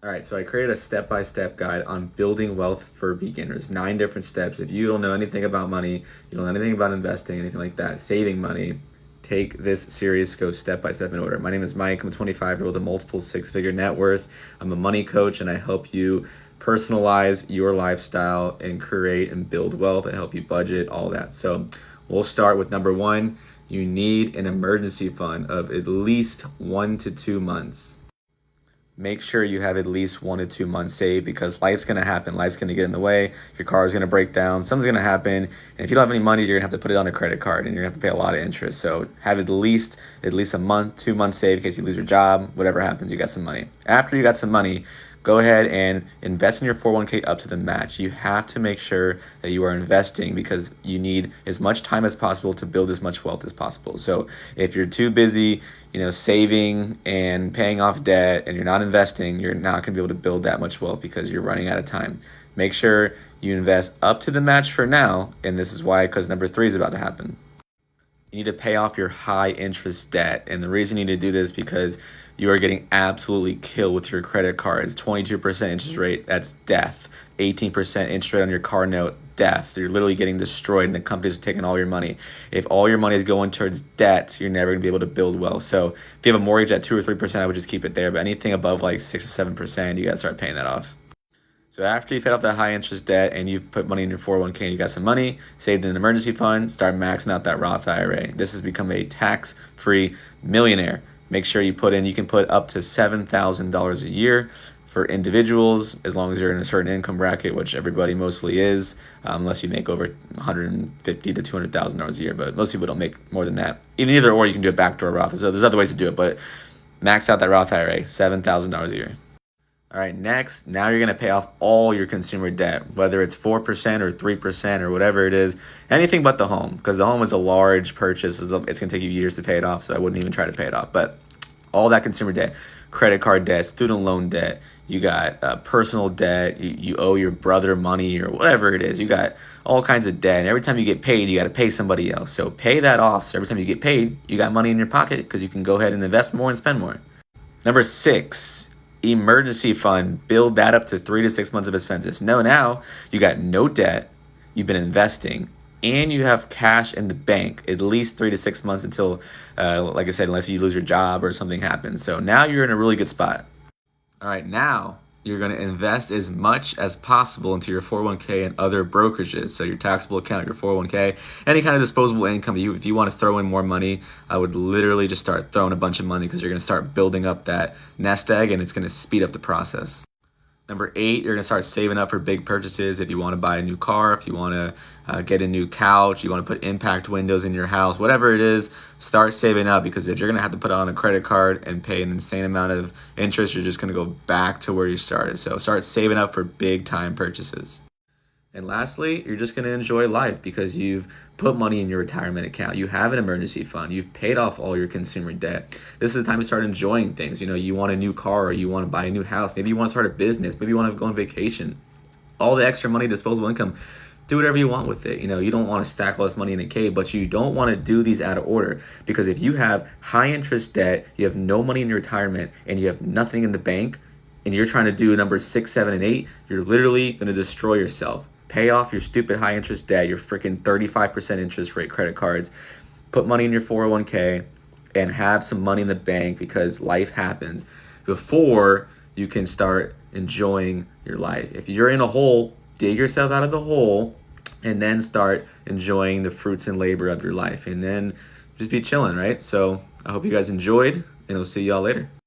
All right, so I created a step-by-step guide on building wealth for beginners. 9 different steps. If you don't know anything about money, you don't know anything about investing, anything like that, saving money, take this series, go step-by-step in order. My name is Mike. I'm a 25-year-old with a multiple six-figure net worth. I'm a money coach, and I help you personalize your lifestyle and create and build wealth. I help you budget, all that. So we'll start with number one. You need an emergency fund of at least 1 to 2 months. Make sure you have at least 1 to 2 months saved, because life's going to happen. Life's going to get in the way. Your car is going to break down. Something's going to happen. And if you don't have any money, you're going to have to put it on a credit card, and you're going to have to pay a lot of interest. So have at least a month, 2 months saved in case you lose your job. Whatever happens, you got some money. After you got some money, go ahead and invest in your 401k up to the match. You have to make sure that you are investing, because you need as much time as possible to build as much wealth as possible. So if you're too busy, saving and paying off debt, and you're not investing, you're not going to be able to build that much wealth because you're running out of time. Make sure you invest up to the match for now, and this is why, because number 3 is about to happen. You need to pay off your high interest debt. And the reason you need to do this is because you are getting absolutely killed with your credit cards. 22% interest rate, that's death. 18% interest rate on your car note, death. You're literally getting destroyed, and the companies are taking all your money. If all your money is going towards debt, you're never going to be able to build wealth. So if you have a mortgage at 2 or 3%, I would just keep it there. But anything above like 6 or 7%, you got to start paying that off. So after you've paid off that high interest debt and you've put money in your 401k and you got some money saved in an emergency fund, start maxing out that Roth IRA. This has become a tax-free millionaire. Make sure you can put up to $7,000 a year for individuals, as long as you're in a certain income bracket, which everybody mostly is, unless you make over $150,000 to $200,000 a year. But most people don't make more than that. Either or, you can do a backdoor Roth. So there's other ways to do it, but max out that Roth IRA, $7,000 a year. All right, next, now you're going to pay off all your consumer debt, whether it's 4% or 3% or whatever it is, anything but the home, because the home is a large purchase. It's going to take you years to pay it off, so I wouldn't even try to pay it off. But all that consumer debt, credit card debt, student loan debt, you got personal debt, you owe your brother money or whatever it is. You got all kinds of debt, and every time you get paid, you got to pay somebody else. So pay that off, so every time you get paid, you got money in your pocket, because you can go ahead and invest more and spend more. Number 6. Emergency fund, build that up to 3 to 6 months of expenses. Now you got no debt, you've been investing, and you have cash in the bank at least 3 to 6 months until, like I said, unless you lose your job or something happens. So now you're in a really good spot. All right, now you're going to invest as much as possible into your 401k and other brokerages. So your taxable account, your 401k, any kind of disposable income. If you want to throw in more money, I would literally just start throwing a bunch of money, because you're going to start building up that nest egg, and it's going to speed up the process. Number 8, you're going to start saving up for big purchases. If you want to buy a new car, if you want to get a new couch, you want to put impact windows in your house, whatever it is, start saving up, because if you're going to have to put it on a credit card and pay an insane amount of interest, you're just going to go back to where you started. So start saving up for big time purchases. And lastly, you're just going to enjoy life, because you've put money in your retirement account. You have an emergency fund. You've paid off all your consumer debt. This is the time to start enjoying things. You want a new car, or you want to buy a new house. Maybe you want to start a business. Maybe you want to go on vacation. All the extra money, disposable income, do whatever you want with it. You don't want to stack all this money in a cave, but you don't want to do these out of order, because if you have high interest debt, you have no money in your retirement, and you have nothing in the bank, and you're trying to do numbers 6, 7, and 8, you're literally going to destroy yourself. Pay off your stupid high interest debt, your freaking 35% interest rate credit cards. Put money in your 401k and have some money in the bank, because life happens, before you can start enjoying your life. If you're in a hole, dig yourself out of the hole, and then start enjoying the fruits and labor of your life, and then just be chilling, right? So I hope you guys enjoyed, and we'll see y'all later.